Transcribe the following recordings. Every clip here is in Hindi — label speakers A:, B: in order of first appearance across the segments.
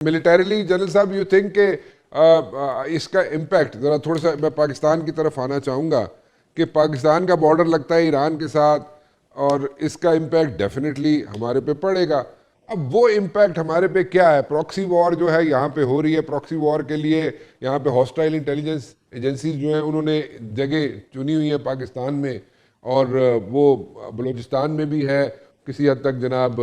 A: मिलिटरीली जनरल साहब यू थिंक के इसका इम्पैक्ट ज़रा थोड़ा सा मैं पाकिस्तान की तरफ आना चाहूँगा कि पाकिस्तान का बॉर्डर लगता है ईरान के साथ और इसका इम्पैक्ट डेफिनेटली हमारे पे पड़ेगा। अब वो इम्पैक्ट हमारे पे क्या है? प्रॉक्सी वॉर जो है यहाँ पे हो रही है, प्रॉक्सी वॉर के लिए यहाँ पे हॉस्टाइल इंटेलिजेंस एजेंसीज जो हैं उन्होंने जगह चुनी हुई है पाकिस्तान में, और वो बलूचिस्तान में भी है, किसी हद तक जनाब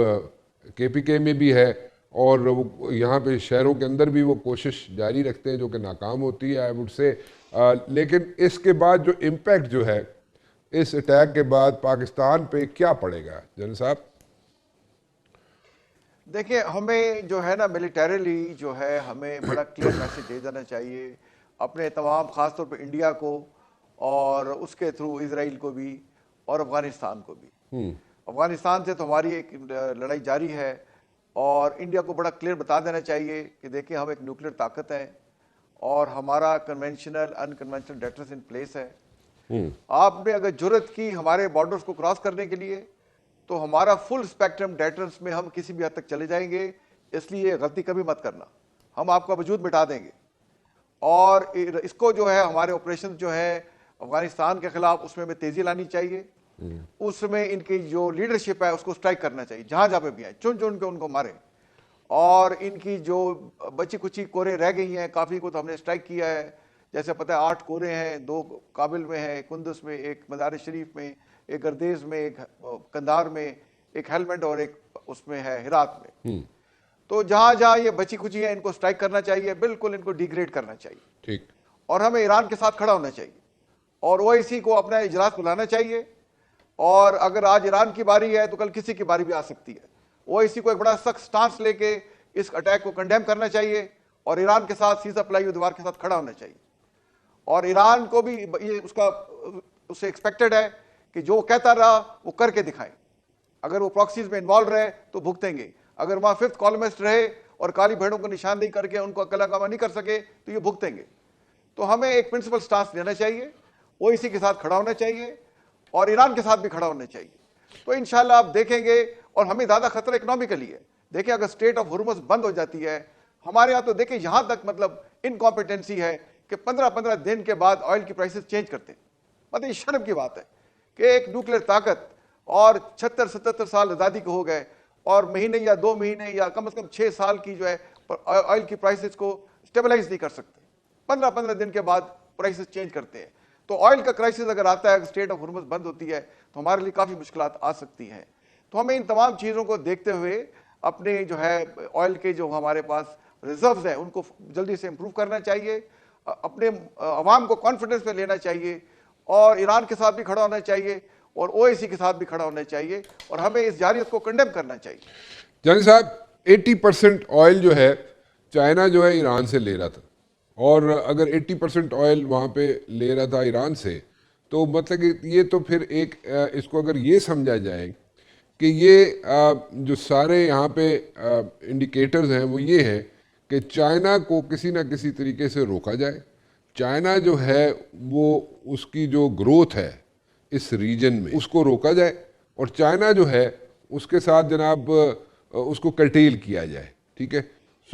A: KPK में भी है, और वो यहाँ पे शहरों के अंदर भी वो कोशिश जारी रखते हैं जो कि नाकाम होती है आई वुड से। लेकिन इसके बाद जो इम्पैक्ट जो है इस अटैक के बाद पाकिस्तान पे क्या पड़ेगा जनरल साहब?
B: देखिए, हमें जो है ना मिलिटरीली जो है हमें बड़ा क्लियर मैसेज दे देना चाहिए अपने तमाम, ख़ासतौर पर इंडिया को और उसके थ्रू इसराइल को भी और अफ़गानिस्तान को भी। अफ़गानिस्तान से तो हमारी एक लड़ाई जारी है और इंडिया को बड़ा क्लियर बता देना चाहिए कि देखिए हम एक न्यूक्लियर ताकत है और हमारा conventional unconventional debtors in place है। आपने अगर जरूरत की हमारे बॉर्डर्स को क्रॉस करने के लिए तो हमारा फुल स्पेक्ट्रम डेटर्स में हम किसी भी हद तक चले जाएंगे, इसलिए गलती कभी मत करना, हम आपका वजूद मिटा देंगे। और इसको जो है हमारे ऑपरेशन जो है अफगानिस्तान के खिलाफ उसमें भी तेजी लानी चाहिए, उसमें इनकी जो लीडरशिप है उसको स्ट्राइक करना चाहिए, जहां जहां पे भी आए चुन चुन के उनको मारे। और इनकी जो बची कुची कोरे रह गई हैं, काफ़ी को तो हमने स्ट्राइक किया है, जैसे पता है 8 कोरे हैं, 2 काबिल में है, कुंदस में, एक मज़ार शरीफ में, एक गर्देज में, एक कंधार में, एक हेलमेट और एक उसमें है हिरात में। तो जहां जहां ये बची कुची है इनको स्ट्राइक करना चाहिए, बिल्कुल इनको डिग्रेड करना चाहिए।
A: ठीक।
B: और हमें ईरान के साथ खड़ा होना चाहिए और OIC को अपना इजलास बुलाना चाहिए। और अगर आज ईरान की बारी है तो कल किसी की बारी भी आ सकती है। OIC को एक बड़ा सख्त स्टांस लेके इस अटैक को कंडेम करना चाहिए और ईरान के साथ सीजा प्लाई दीवार के साथ खड़ा होना चाहिए। और ईरान को भी ये उससे एक्सपेक्टेड है कि जो कहता रहा वो करके दिखाए। अगर वो प्रॉक्सीज में इन्वॉल्व रहे तो भुगतेंगे, अगर वहां 5th कॉलमिस्ट रहे और काली भेड़ों को निशानदेही करके उनको अकलाकामा नहीं कर सके तो ये भुगतेंगे। तो हमें एक प्रिंसिपल स्टांस लेना चाहिए, OIC के साथ खड़ा होना चाहिए और ईरान के साथ भी खड़ा होना चाहिए। तो इंशाल्लाह आप देखेंगे, और हमें ज्यादा खतरा इकोनॉमिकली है। देखिए, अगर स्ट्रेट ऑफ हुर्मुज़ बंद हो जाती है हमारे यहाँ, तो देखिए यहां तक मतलब इनकॉम्पिटेंसी है कि 15-15 दिन के बाद ऑयल की प्राइसेस चेंज करते हैं। मतलब ये शर्म की बात है कि एक न्यूक्लियर ताकत और 76-77 साल आज़ादी के हो गए और महीने या 2 महीने या कम से कम 6 साल की जो है ऑयल की प्राइसेस को स्टेबलाइज नहीं कर सकते। 15-15 दिन के बाद प्राइसेस चेंज करते हैं। तो ऑयल का क्राइसिस अगर आता है, स्टेट ऑफ हुर्मुज़ बंद होती है तो हमारे लिए काफ़ी मुश्किलात आ सकती हैं। तो हमें इन तमाम चीज़ों को देखते हुए अपने जो है ऑयल के जो हमारे पास रिजर्व्स हैं उनको जल्दी से इम्प्रूव करना चाहिए, अपने अवाम को कॉन्फिडेंस में लेना चाहिए और ईरान के साथ भी खड़ा होना चाहिए और OIC के साथ भी खड़ा होना चाहिए और हमें इस जारियत को कंडेम करना चाहिए।
A: जानी साहब, 80% ऑयल जो है चाइना जो है ईरान से ले रहा था, और अगर 80% ऑयल वहाँ पे ले रहा था ईरान से, तो मतलब कि ये तो फिर एक इसको अगर ये समझा जाए कि ये जो सारे यहाँ पे इंडिकेटर्स हैं वो ये है कि चाइना को किसी ना किसी तरीके से रोका जाए। चाइना जो है वो उसकी जो ग्रोथ है इस रीजन में उसको रोका जाए, और चाइना जो है उसके साथ जनाब उसको कर्टेल किया जाए। ठीक है,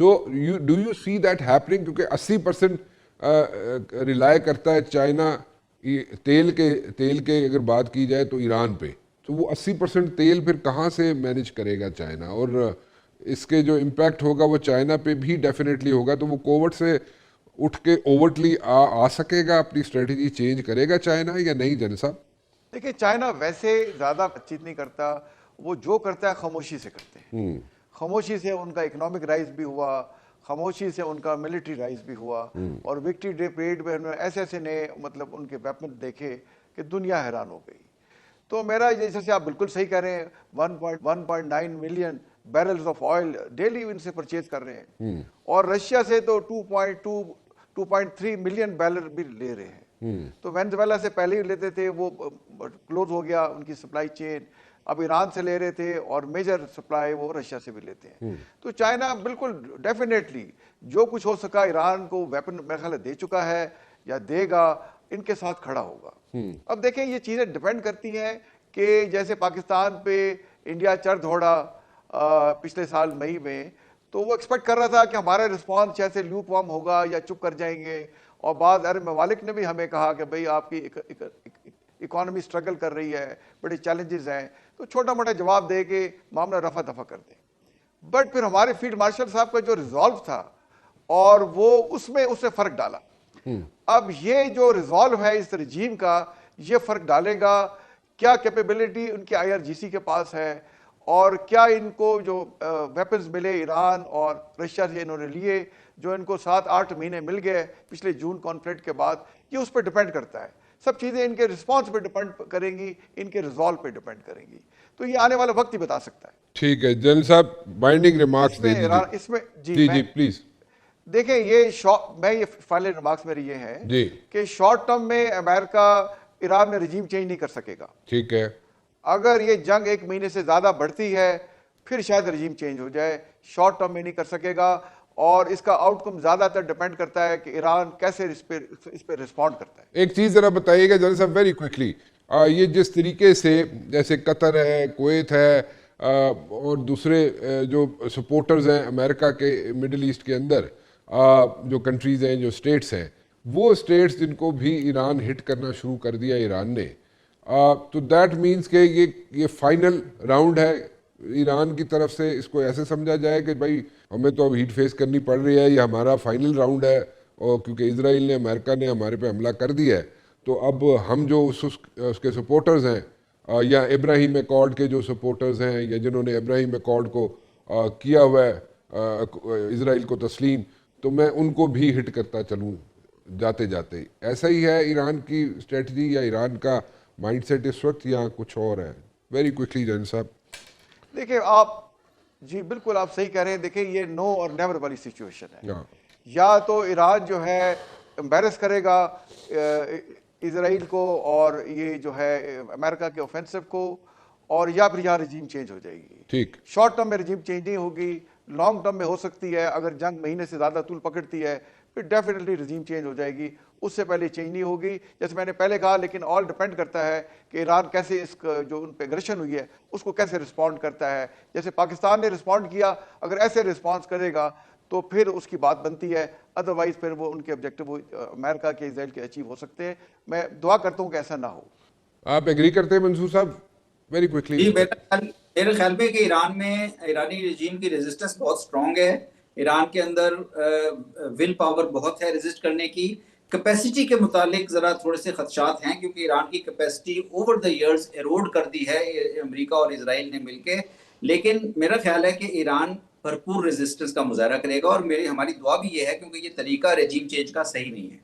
A: so do you see that happening? क्योंकि 80% रिलाय करता है चाइना तेल के अगर बात की जाए तो ईरान पे, तो वो 80% तेल फिर कहाँ से मैनेज करेगा चाइना? और इसके जो इम्पैक्ट होगा वो चाइना पे भी डेफिनेटली होगा। तो वो कोवर्ट से उठ के ओवर्टली आ सकेगा, अपनी स्ट्रेटजी चेंज करेगा चाइना या नहीं जनरल साहब?
B: देखिए, चाइना वैसे ज्यादा बातचीत नहीं करता, वो जो करता है खामोशी से करते हैं। खामोशी से उनका इकोनॉमिक राइज भी हुआ, खामोशी से उनका मिलिट्री राइज भी हुआ, और विक्ट्री डे परेड में उन्होंने ऐसे ऐसे नए मतलब उनके वेपन देखे कि दुनिया हैरान हो गई। तो मेरा जैसे आप बिल्कुल सही कह रहे हैं, 1.9 million barrels of oil daily इनसे परचेज कर रहे हैं, और रशिया से तो 2.3 मिलियन बैरल भी ले रहे हैं। तो वेनेजुएला से पहले ही लेते थे, वो क्लोज हो गया उनकी सप्लाई चेन। अब ईरान से ले रहे थे और मेजर सप्लाई वो रशिया से भी लेते हैं। तो चाइना बिल्कुल डेफिनेटली जो कुछ हो सका ईरान को वेपन मेरे ख्याल दे चुका है या देगा, इनके साथ खड़ा होगा। अब देखें, ये चीजें डिपेंड करती हैं कि जैसे पाकिस्तान पे इंडिया चढ़ दौड़ा पिछले साल मई में, तो वो एक्सपेक्ट कर रहा था कि हमारा रिस्पॉन्स जैसे ल्यूक वार्म होगा या चुप कर जाएंगे। और बाद अरब ममालिक ने भी हमें कहा कि भाई आपकी इकोनॉमी स्ट्रगल कर रही है, बड़े चैलेंजेस हैं, तो छोटा मोटा जवाब दे के मामला रफा दफा कर दें। बट फिर हमारे फील्ड मार्शल साहब का जो रिजॉल्व था और वो उसने फर्क डाला। अब ये जो रिजॉल्व है इस रजीम का, ये फर्क डालेगा। क्या कैपेबिलिटी उनके IRGC के पास है और क्या इनको जो वेपन्स मिले ईरान और रशिया से इन्होंने लिए, जो इनको 7-8 महीने मिल गए पिछले जून कॉन्फ्लिक्ट के बाद, ये उस पर डिपेंड करता है। सब चीज़ें इनके रिस्पॉन्स पे डिपेंड करेंगी, इनके रिजॉल्व पे डिपेंड करेंगी। तो ये आने वाला वक्त ही बता सकता है।
A: ठीक है जनरल साहब, बाइंडिंग रिमार्क्स दे दीजिए।
B: इसमें
A: जी प्लीज।
B: देखें, ये फाइनल रिमार्क्स मेरी ये है
A: जी
B: कि शॉर्ट टर्म में अमेरिका ईरान में रजीम चेंज नहीं कर सकेगा।
A: ठीक है।
B: अगर ये जंग 1 महीने से ज्यादा बढ़ती है फिर शायद रजीम चेंज हो जाए, शॉर्ट टर्म में नहीं कर सकेगा। और इसका आउटकम ज्यादातर डिपेंड करता है कि ईरान कैसे इस पे रिस्पॉन्ड करता है।
A: एक चीज जरा बताइएगा जनरल साहब वेरी क्विकली, ये जिस तरीके से जैसे कतर है, कुवैत है और दूसरे जो सपोर्टर्स हैं अमेरिका के मिडिल ईस्ट के अंदर, जो कंट्रीज हैं, जो स्टेट्स हैं, वो स्टेट्स जिनको भी ईरान हिट करना शुरू कर दिया ईरान ने, तो दैट मीन्स के ये फाइनल राउंड है ईरान की तरफ से। इसको ऐसे समझा जाए कि भाई हमें तो अब हीट फेस करनी पड़ रही है, ये हमारा फाइनल राउंड है, और क्योंकि इजराइल ने, अमेरिका ने हमारे पे हमला कर दिया है, तो अब हम जो उसके सपोर्टर्स हैं या इब्राहिम एकॉर्ड के जो सपोर्टर्स हैं या जिन्होंने इब्राहिम एकॉर्ड को किया हुआ है इजराइल को तस्लीम, तो मैं उनको भी हिट करता चलूँ जाते जाते। ऐसा ही है ईरान की स्ट्रेटजी या ईरान का माइंडसेट इस वक्त, या कुछ और है? वेरी क्विकली जनरल साहब।
B: देखिए आप, जी बिल्कुल आप सही कह रहे हैं। देखिए ये नो और नेवर वाली सिचुएशन है। या तो ईरान जो है एम्बेरस करेगा इजराइल को और ये जो है अमेरिका के ऑफेंसिव को, और या फिर यहाँ रजीम चेंज हो जाएगी।
A: ठीक,
B: शॉर्ट टर्म में रजीम चेंज नहीं होगी, लॉन्ग टर्म में हो सकती है। अगर जंग महीने से ज्यादा तूल पकड़ती है फिर डेफिनेटली रजीम चेंज हो जाएगी, उससे पहले चेंज नहीं होगी, जैसे मैंने पहले कहा। लेकिन ऑल डिपेंड करता है कि ईरान कैसे इस जो उन पे एग्रेशन हुई है उसको कैसे रिस्पॉन्ड करता है। जैसे पाकिस्तान ने रिस्पॉन्ड किया, अगर ऐसे रिस्पॉन्स करेगा तो फिर उसकी बात बनती है। अदरवाइज फिर वो उनके ऑब्जेक्टिव अमेरिका के, इजराइल के अचीव हो सकते हैं। मैं दुआ करता हूँ कि ऐसा ना हो।
A: आप एग्री करते हैं मंसूर साहब? Very quickly.
C: मेरे ख्याल में कि ईरान में ईरानी रजीम की रेजिस्टेंस बहुत स्ट्रांग है। ईरान के अंदर विल पावर बहुत है रेजिस्ट करने की। कैपेसिटी के मुतालिक जरा थोड़े से खदशात हैं, क्योंकि ईरान की capacity over the years arrowed कर दी है अमेरिका और इजराइल ने मिलके। लेकिन मेरा ख्याल है कि ईरान भरपूर रेजिस्टेंस का मुजाहरा करेगा, और हमारी दुआ भी ये है, क्योंकि ये तरीका रजीम चेंज का सही नहीं है।